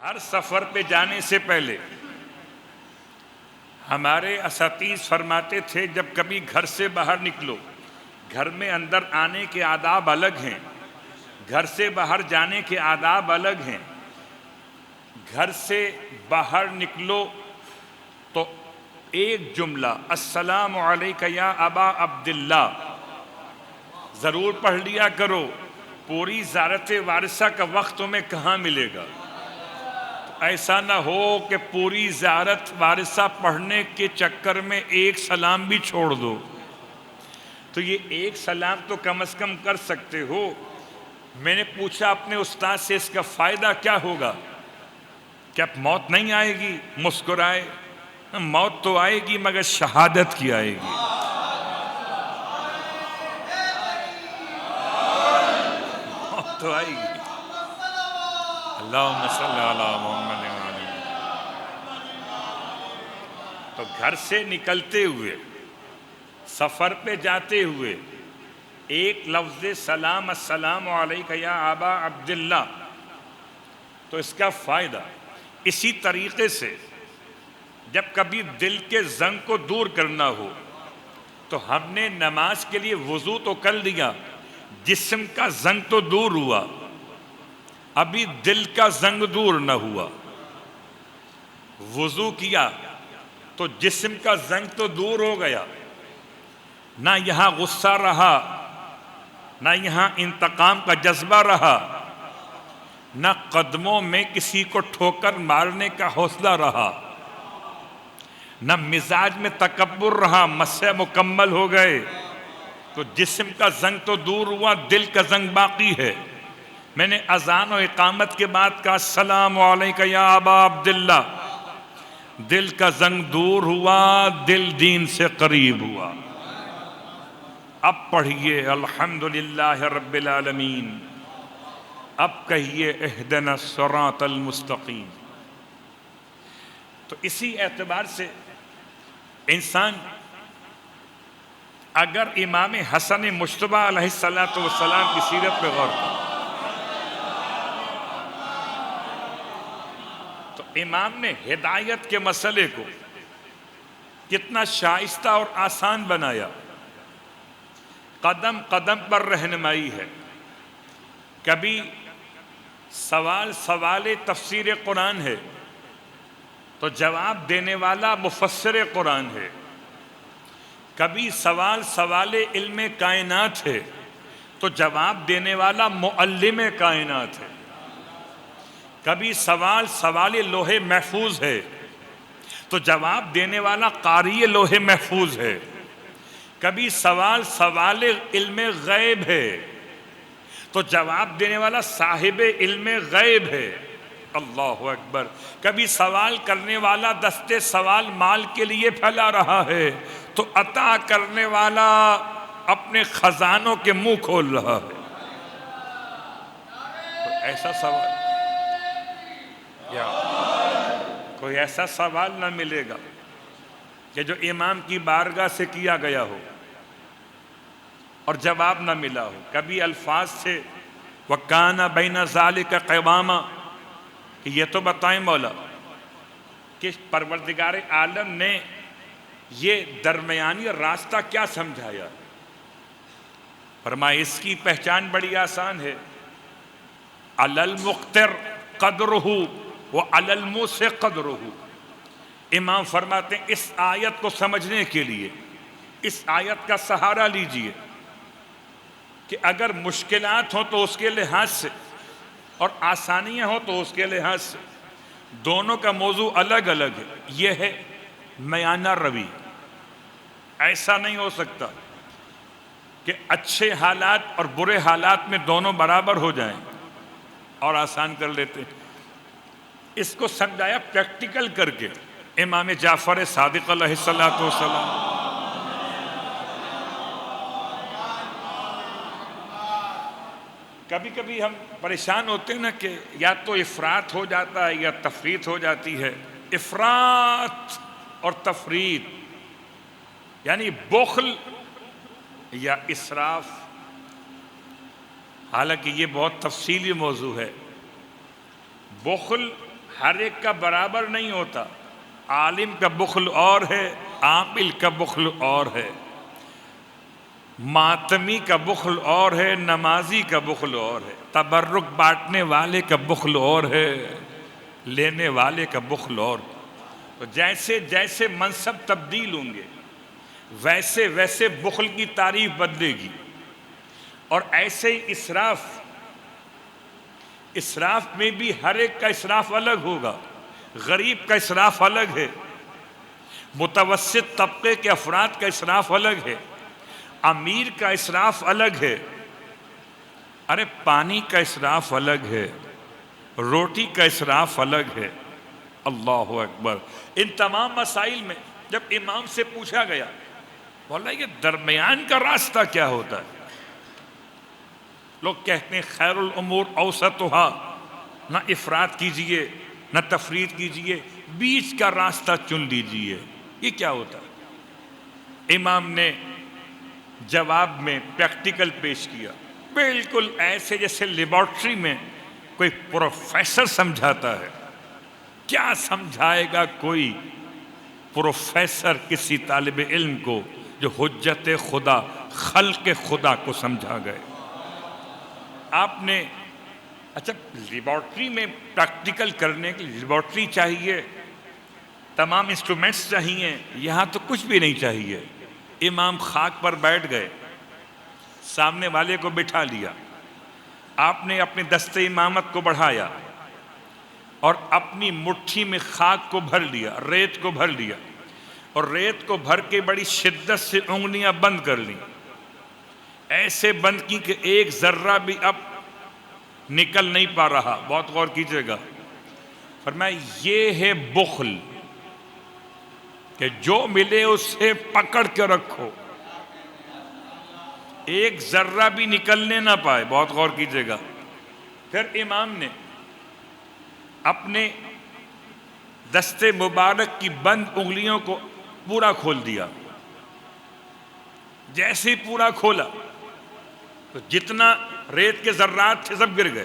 ہر سفر پہ جانے سے پہلے ہمارے اساتذہ فرماتے تھے جب کبھی گھر سے باہر نکلو، گھر میں اندر آنے کے آداب الگ ہیں، گھر سے باہر جانے کے آداب الگ ہیں۔ گھر سے باہر نکلو تو ایک جملہ السلام علیک یا ابا عبداللہ ضرور پڑھ لیا کرو۔ پوری زیارت وارثہ کا وقت تمہیں کہاں ملے گا؟ ایسا نہ ہو کہ پوری زیارت وارثہ پڑھنے کے چکر میں ایک سلام بھی چھوڑ دو۔ تو یہ ایک سلام تو کم از کم کر سکتے ہو۔ میں نے پوچھا اپنے استاد سے اس کا فائدہ کیا ہوگا؟ کیا موت نہیں آئے گی؟ مسکرائے، موت تو آئے گی مگر شہادت کی آئے گی۔ موت تو آئے گی۔ اللہم صلی علی محمد وعلی۔ تو گھر سے نکلتے ہوئے، سفر پہ جاتے ہوئے ایک لفظ سلام السلام علیک یا ابا عبداللہ، تو اس کا فائدہ اسی طریقے سے جب کبھی دل کے زنگ کو دور کرنا ہو تو ہم نے نماز کے لیے وضو تو کر لیا، جسم کا زنگ تو دور ہوا، ابھی دل کا زنگ دور نہ ہوا۔ وضو کیا تو جسم کا زنگ تو دور ہو گیا، نہ یہاں غصہ رہا، نہ یہاں انتقام کا جذبہ رہا، نہ قدموں میں کسی کو ٹھوکر مارنے کا حوصلہ رہا، نہ مزاج میں تکبر رہا، مسح مکمل ہو گئے۔ تو جسم کا زنگ تو دور ہوا، دل کا زنگ باقی ہے۔ میں نے اذان و اقامت کے بعد کہا السلام علیکم یا ابا عبداللہ، دل کا زنگ دور ہوا، دل دین سے قریب ہوا۔ اب پڑھیے الحمدللہ رب العالمین، اب کہیے اہدنا الصراط المستقیم۔ تو اسی اعتبار سے انسان اگر امام حسن مجتبی علیہ السلام کی سیرت پہ غور کرے تو امام نے ہدایت کے مسئلے کو کتنا شائستہ اور آسان بنایا، قدم قدم پر رہنمائی ہے۔ کبھی سوال تفسیر قرآن ہے تو جواب دینے والا مفسر قرآن ہے، کبھی سوال علم کائنات ہے تو جواب دینے والا معلم کائنات ہے، کبھی سوال لوح محفوظ ہے تو جواب دینے والا قاری لوح محفوظ ہے، کبھی سوال علم غیب ہے تو جواب دینے والا صاحب علم غیب ہے۔ اللہ اکبر۔ کبھی سوال کرنے والا دستے سوال مال کے لیے پھیلا رہا ہے تو عطا کرنے والا اپنے خزانوں کے منہ کھول رہا ہے۔ کوئی ایسا سوال نہ ملے گا کہ جو امام کی بارگاہ سے کیا گیا ہو اور جواب نہ ملا ہو۔ کبھی الفاظ سے وَكَانَ بَيْنَ ذَلِكَ قِوَامًا، کہ یہ تو بتائیں مولا کہ پروردگار عالم نے یہ درمیانی راستہ کیا سمجھایا؟ فرمایا اس کی پہچان بڑی آسان ہے، عَلَى الْمُقْتِرْ قَدْرُهُ وَعَلَى الْمُوسِعِ قَدْرُهُ۔ امام فرماتے ہیں اس آیت کو سمجھنے کے لیے اس آیت کا سہارا لیجئے کہ اگر مشکلات ہوں تو اس کے لحاظ سے اور آسانیاں ہوں تو اس کے لحاظ سے، دونوں کا موضوع الگ الگ ہے۔ یہ ہے میانہ روی۔ ایسا نہیں ہو سکتا کہ اچھے حالات اور برے حالات میں دونوں برابر ہو جائیں اور آسان کر لیتے ہیں۔ اس کو سمجھایا پریکٹیکل کر کے امام جعفر صادق علیہ السلام۔ کبھی کبھی ہم پریشان ہوتے ہیں نا کہ یا تو افراط ہو جاتا ہے یا تفریط ہو جاتی ہے۔ افراط اور تفریط یعنی بخل یا اسراف، حالانکہ یہ بہت تفصیلی موضوع ہے۔ بخل ہر ایک کا برابر نہیں ہوتا. عالم کا بخل اور ہے، عاقل کا بخل اور ہے، ماتمی کا بخل اور ہے، نمازی کا بخل اور ہے، تبرک بانٹنے والے کا بخل اور ہے، لینے والے کا بخل اور. تو جیسے جیسے منصب تبدیل ہوں گے ویسے ویسے بخل کی تعریف بدلے گی. اور ایسے ہی اسراف میں بھی ہر ایک کا اسراف الگ ہوگا. غریب کا اسراف الگ ہے، متوسط طبقے کے افراد کا اسراف الگ ہے، امیر کا اسراف الگ ہے، ارے پانی کا اسراف الگ ہے، روٹی کا اسراف الگ ہے. اللہ اکبر. ان تمام مسائل میں جب امام سے پوچھا گیا بولا یہ درمیان کا راستہ کیا ہوتا ہے؟ لوگ کہتے ہیں خیر الامور اوسطها، نہ افراط کیجئے نہ تفریط کیجئے، بیچ کا راستہ چن لیجئے. یہ کیا ہوتا ہے؟ امام نے جواب میں پریکٹیکل پیش کیا، بالکل ایسے جیسے لیبارٹری میں کوئی پروفیسر سمجھاتا ہے. کیا سمجھائے گا کوئی پروفیسر کسی طالب علم کو جو حجت خدا خلق خدا کو سمجھا گئے؟ آپ نے اچھا لیبارٹری میں پریکٹیکل کرنے کی لیبارٹری چاہیے، تمام انسٹرومنٹس چاہیے، یہاں تو کچھ بھی نہیں چاہیے. امام خاک پر بیٹھ گئے، سامنے والے کو بٹھا لیا، آپ نے اپنے دست امامت کو بڑھایا اور اپنی مٹھی میں خاک کو بھر لیا، ریت کو بھر لیا، اور ریت کو بھر کے بڑی شدت سے انگلیاں بند کر لیں. ایسے بند کی کہ ایک ذرہ بھی اب نکل نہیں پا رہا. بہت غور کیجئے گا. فرمایا یہ ہے بخل کہ جو ملے اسے پکڑ کے رکھو، ایک ذرہ بھی نکلنے نہ پائے. بہت غور کیجئے گا. پھر امام نے اپنے دست مبارک کی بند انگلیوں کو پورا کھول دیا. جیسے ہی پورا کھولا تو جتنا ریت کے ذرات تھے سب گر گئے.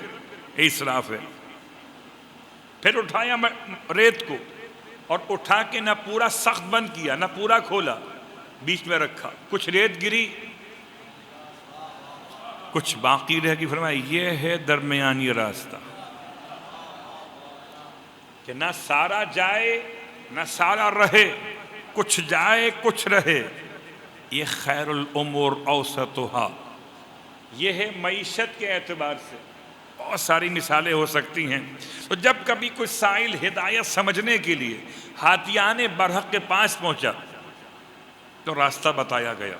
اسراف ہے. پھر اٹھایا ریت کو اور اٹھا کے نہ پورا سخت بند کیا نہ پورا کھولا، بیچ میں رکھا. کچھ ریت گری، کچھ باقی رہ گئی. فرمایا یہ ہے درمیانی راستہ کہ نہ سارا جائے نہ سارا رہے، کچھ جائے کچھ رہے. یہ خیر الامور اوسطها. یہ ہے معیشت کے اعتبار سے. بہت ساری مثالیں ہو سکتی ہیں. تو جب کبھی کوئی سائل ہدایت سمجھنے کے لیے ہاتھیان برحق کے پاس پہنچا تو راستہ بتایا گیا.